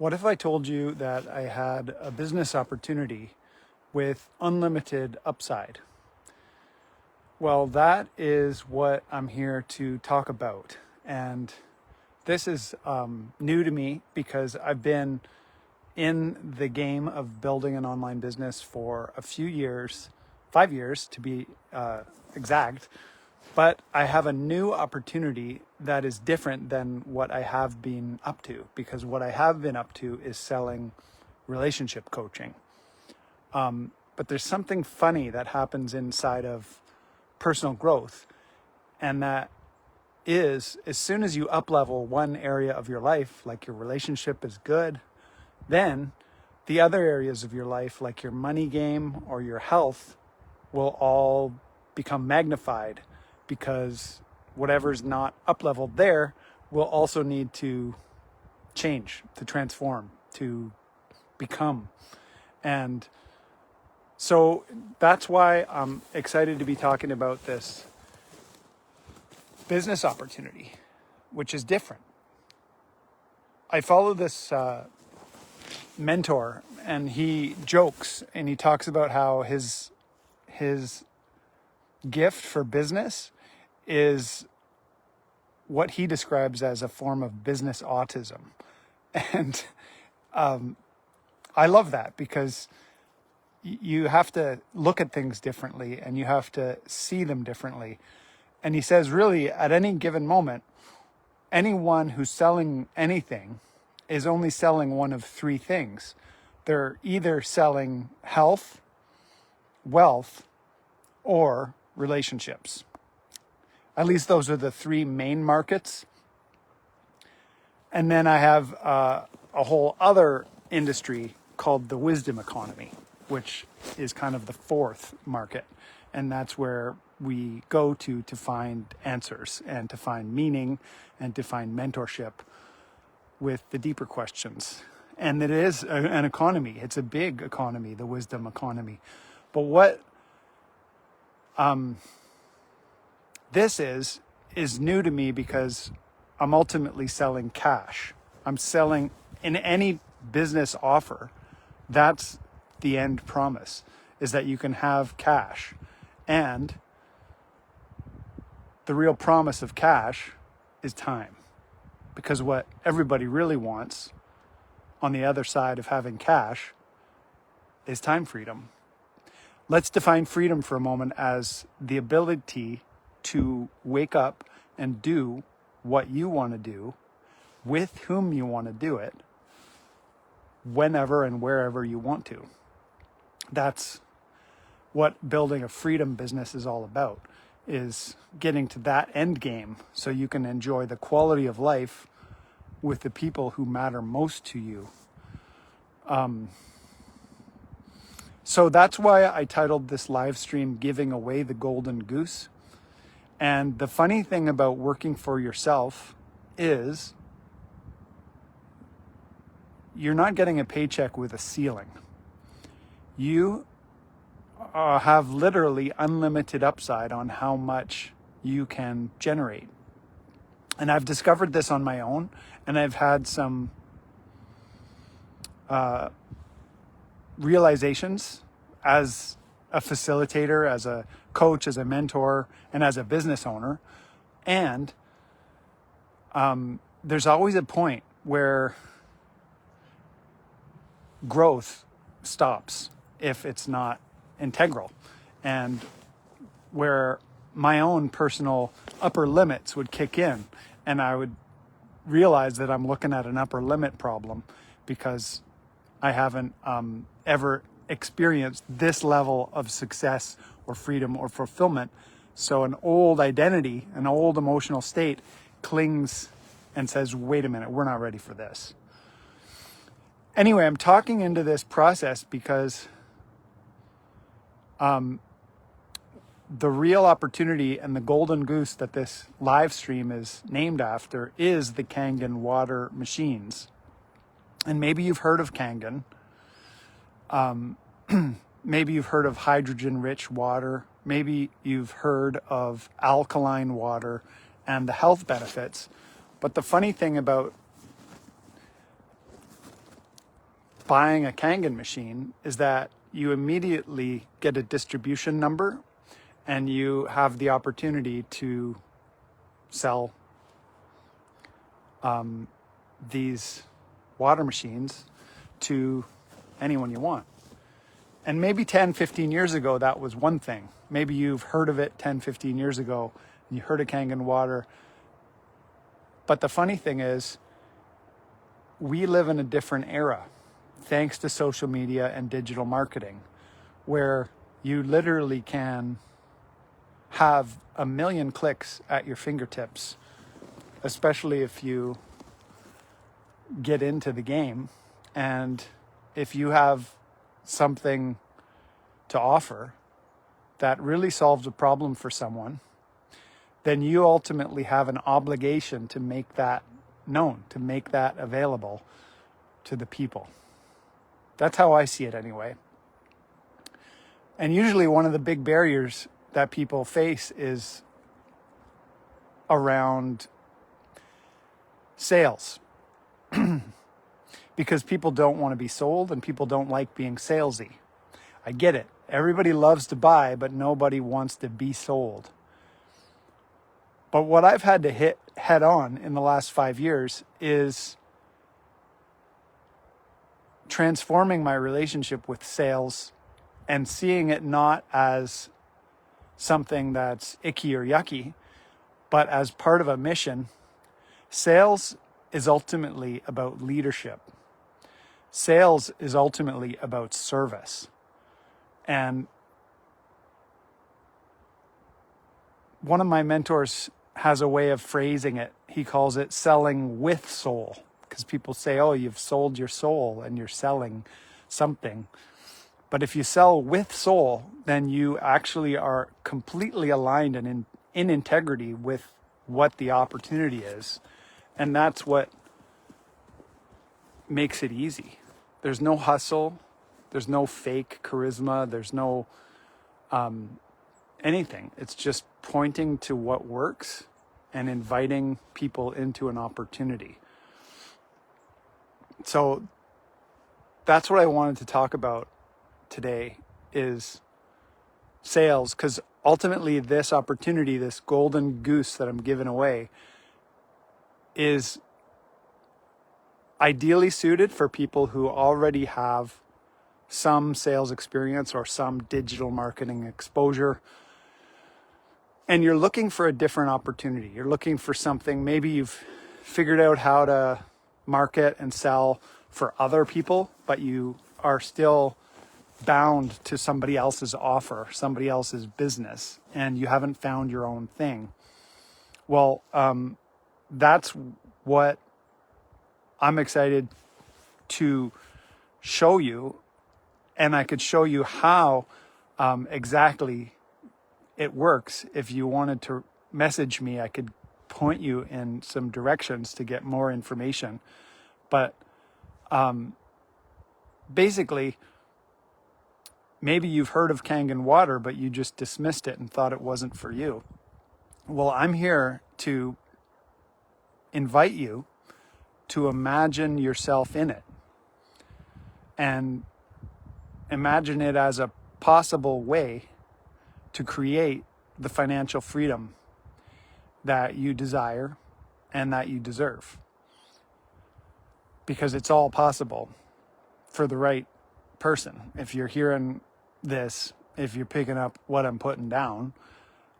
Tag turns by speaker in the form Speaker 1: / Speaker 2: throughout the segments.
Speaker 1: What if I told you that I had a business opportunity with unlimited upside? Well, that is what I'm here to talk about. And this is new to me because I've been in the game of building an online business for a few years, 5 years to be exact. But I have a new opportunity that is different than what I have been up to, because what I have been up to is selling relationship coaching. But there's something funny that happens inside of personal growth. And that is, as soon as you up level one area of your life, like your relationship is good, then the other areas of your life, like your money game or your health, will all become magnified, because whatever's not up leveled there will also need to change, to transform, to become. And so that's why I'm excited to be talking about this business opportunity, which is different. I follow this mentor, and he jokes and he talks about how his gift for business is what he describes as a form of business autism. And I love that, because you have to look at things differently and you have to see them differently. And he says, really, at any given moment, anyone who's selling anything is only selling one of three things. They're either selling health, wealth, or relationships. At least those are the three main markets. And then I have a whole other industry called the wisdom economy, which is kind of the fourth market. And that's where we go to find answers and to find meaning and to find mentorship with the deeper questions. And it is an economy. It's a big economy, the wisdom economy. But what this is new to me, because I'm ultimately selling cash. I'm selling in any business offer. That's the end promise, is that you can have cash. And the real promise of cash is time. Because what everybody really wants on the other side of having cash is time freedom. Let's define freedom for a moment as the ability to wake up and do what you want to do, with whom you want to do it, whenever and wherever you want to. That's what building a freedom business is all about, is getting to that end game so you can enjoy the quality of life with the people who matter most to you. So that's why I titled this live stream, Giving Away the Golden Goose. And the funny thing about working for yourself is you're not getting a paycheck with a ceiling. You have literally unlimited upside on how much you can generate. And I've discovered this on my own, and I've had some realizations as a facilitator, as a coach, as a mentor, and as a business owner. And there's always a point where growth stops if it's not integral, and where my own personal upper limits would kick in, and I would realize that I'm looking at an upper limit problem, because I haven't ever experienced this level of success or freedom or fulfillment. So an old identity, an old emotional state clings and says, wait a minute, we're not ready for this. Anyway, I'm talking into this process because the real opportunity and the golden goose that this live stream is named after is the Kangen water machines. And maybe you've heard of Kangen. Maybe you've heard of hydrogen-rich water. Maybe you've heard of alkaline water and the health benefits. But the funny thing about buying a Kangen machine is that you immediately get a distribution number and you have the opportunity to sell these water machines to anyone you want. And maybe 10, 15 years ago, that was one thing. Maybe you've heard of it 10, 15 years ago, and you heard of Kangen water. But the funny thing is, we live in a different era, thanks to social media and digital marketing, where you literally can have 1 million clicks at your fingertips, especially if you get into the game. And if you have something to offer that really solves a problem for someone, then you ultimately have an obligation to make that known, to make that available to the people. That's how I see it anyway. And usually one of the big barriers that people face is around sales. Because people don't want to be sold and people don't like being salesy. I get it. Everybody loves to buy, but nobody wants to be sold. But what I've had to hit head on in the last 5 years is transforming my relationship with sales and seeing it not as something that's icky or yucky, but as part of a mission. Sales is ultimately about leadership. Sales is ultimately about service. And one of my mentors has a way of phrasing it. He calls it selling with soul, because people say, oh, you've sold your soul and you're selling something. But if you sell with soul, then you actually are completely aligned and in integrity with what the opportunity is. And that's what makes it easy. There's no hustle. There's no fake charisma. There's no anything. It's just pointing to what works and inviting people into an opportunity. So that's what I wanted to talk about today, is sales, because ultimately this opportunity, this golden goose that I'm giving away, is ideally suited for people who already have some sales experience or some digital marketing exposure. And you're looking for a different opportunity. You're looking for something, maybe you've figured out how to market and sell for other people, but you are still bound to somebody else's offer, somebody else's business, and you haven't found your own thing. Well, that's what I'm excited to show you, and I could show you how exactly it works. If you wanted to message me, I could point you in some directions to get more information. But basically, maybe you've heard of Kangen water, but you just dismissed it and thought it wasn't for you. Well, I'm here to invite you to imagine yourself in it and imagine it as a possible way to create the financial freedom that you desire and that you deserve. Because it's all possible for the right person. If you're hearing this, if you're picking up what I'm putting down,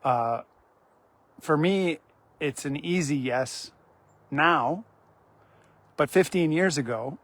Speaker 1: for me, it's an easy yes now. But 15 years ago,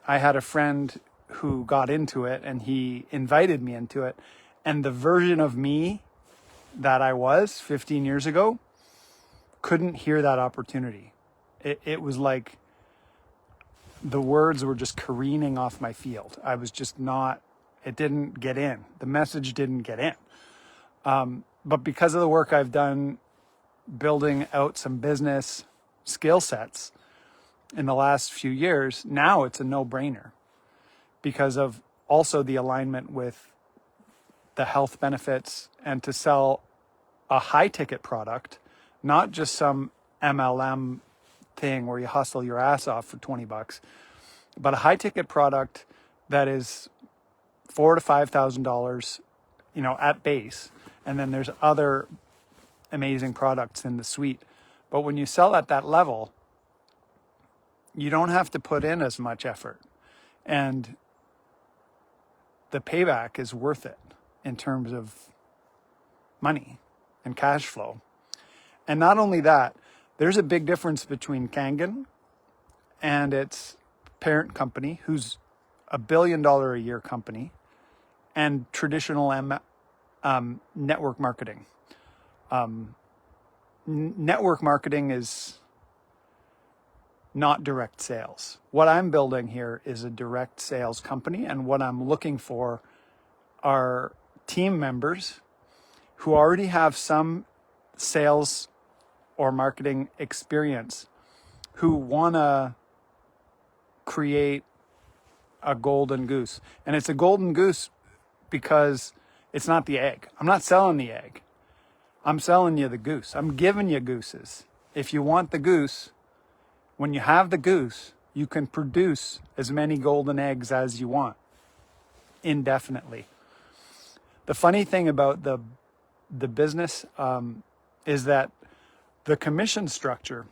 Speaker 1: I had a friend who got into it and he invited me into it. And the version of me that I was 15 years ago couldn't hear that opportunity. It was like the words were just careening off my field. I was just not, it didn't get in. The message didn't get in. But because of the work I've done building out some business skill sets in the last few years, now it's a no-brainer because of also the alignment with the health benefits and to sell a high-ticket product, not just some MLM thing where you hustle your ass off for $20, but a high-ticket product that is $4,000 to $5,000, at base. And then there's other amazing products in the suite. But when you sell at that level, you don't have to put in as much effort. And the payback is worth it in terms of money and cash flow. And not only that, there's a big difference between Kangen and its parent company, who's $1 billion a year company, and traditional network marketing. Network marketing is not direct sales. What I'm building here is a direct sales company, and what I'm looking for are team members who already have some sales or marketing experience, who want to create a golden goose. And it's a golden goose because it's not the egg. I'm not selling the egg. I'm selling you the goose. I'm giving you gooses. If you want the goose, when you have the goose, you can produce as many golden eggs as you want indefinitely. The funny thing about the business is that the commission structure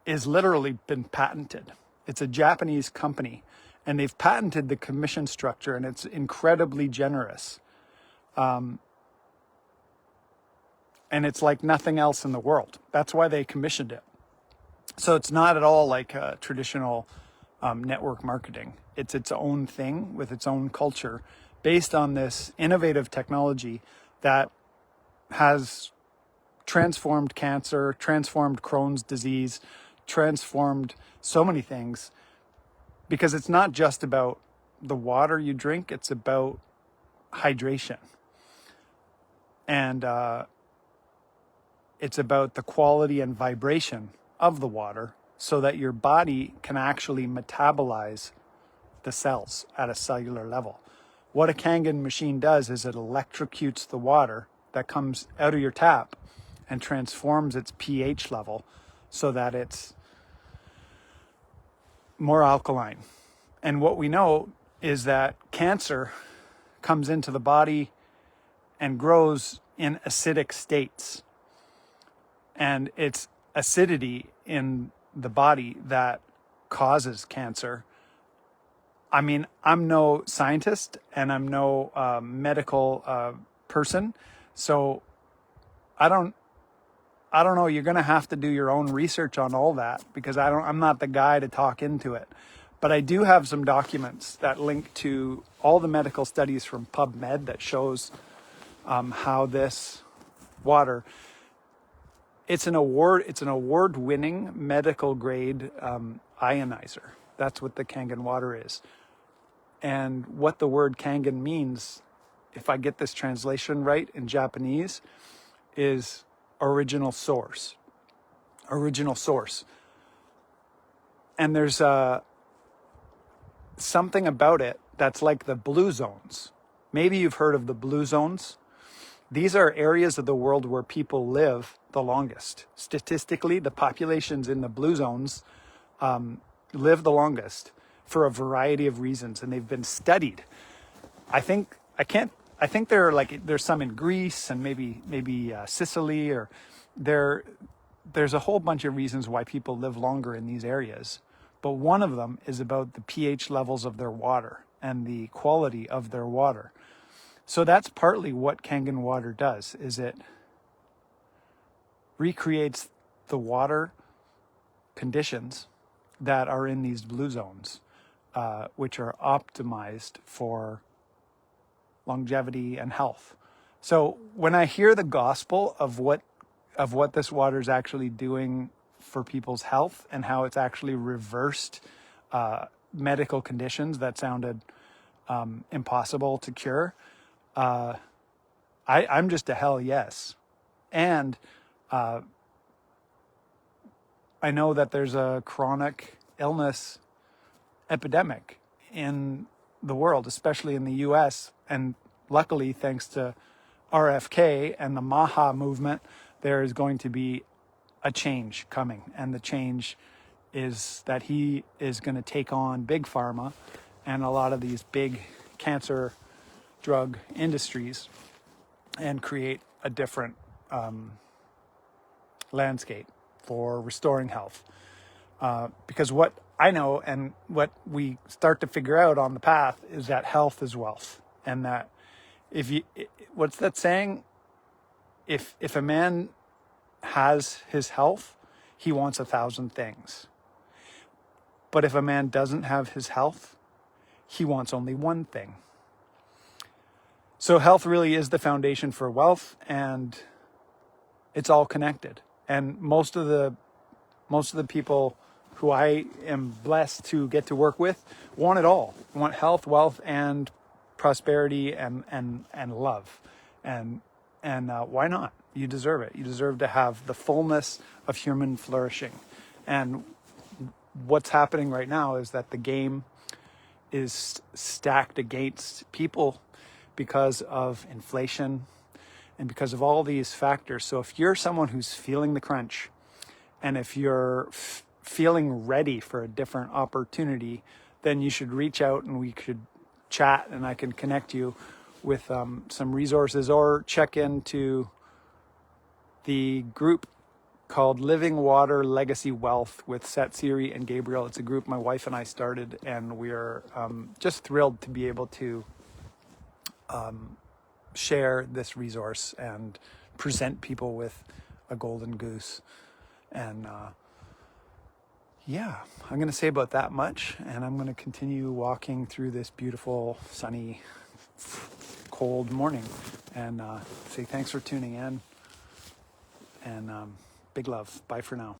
Speaker 1: is literally been patented. It's a Japanese company, and they've patented the commission structure, and it's incredibly generous. And it's like nothing else in the world. That's why they commissioned it. So it's not at all like traditional network marketing. It's its own thing with its own culture, based on this innovative technology that has transformed cancer, transformed Crohn's disease, transformed so many things, because it's not just about the water you drink, it's about hydration. And it's about the quality and vibration of the water, so that your body can actually metabolize the cells at a cellular level. What a Kangen machine does is it electrocutes the water that comes out of your tap and transforms its pH level so that it's more alkaline. And what we know is that cancer comes into the body and grows in acidic states. And it's acidity in the body that causes cancer. I mean, I'm no scientist and I'm no medical person, so I don't know. You're going to have to do your own research on all that, because I'm not the guy to talk into it. But I do have some documents that link to all the medical studies from PubMed that shows how this water, it's an award-winning medical grade ionizer. That's what the Kangen water is. And what the word Kangen means, if I get this translation right in Japanese, is original source. Original source. And there's something about it that's like the blue zones. Maybe you've heard of the blue zones. These are areas of the world where people live the longest. Statistically, the populations in the blue zones live the longest for a variety of reasons, and they've been studied. I think there's some in Greece and maybe Sicily, or there's a whole bunch of reasons why people live longer in these areas. But one of them is about the pH levels of their water and the quality of their water. So that's partly what Kangen water does, is it recreates the water conditions that are in these blue zones, which are optimized for longevity and health. So when I hear the gospel of what this water is actually doing for people's health, and how it's actually reversed medical conditions that sounded impossible to cure, I'm just a hell yes. And I know that there's a chronic illness epidemic in the world, especially in the US. And luckily, thanks to RFK and the MAHA movement, there is going to be a change coming. And the change is that he is going to take on Big Pharma and a lot of these big cancer drug industries and create a different landscape for restoring health. Because what I know and what we start to figure out on the path is that health is wealth, and that what's that saying? If a man has his health, he wants 1,000 things. But if a man doesn't have his health, he wants only one thing. So health really is the foundation for wealth, and it's all connected. And most of the people who I am blessed to get to work with want it all. Want health, wealth, and prosperity, and love. And why not? You deserve it. You deserve to have the fullness of human flourishing. And what's happening right now is that the game is stacked against people because of inflation and because of all these factors. So if you're someone who's feeling the crunch, and if you're feeling ready for a different opportunity, then you should reach out and we could chat, and I can connect you with some resources, or check into the group called Living Water Legacy Wealth with Satsiri and Gabriel. It's a group my wife and I started, and we're just thrilled to be able to share this resource and present people with a golden goose. And yeah, I'm going to say about that much, and I'm going to continue walking through this beautiful, sunny, cold morning, and say thanks for tuning in, and big love. Bye for now.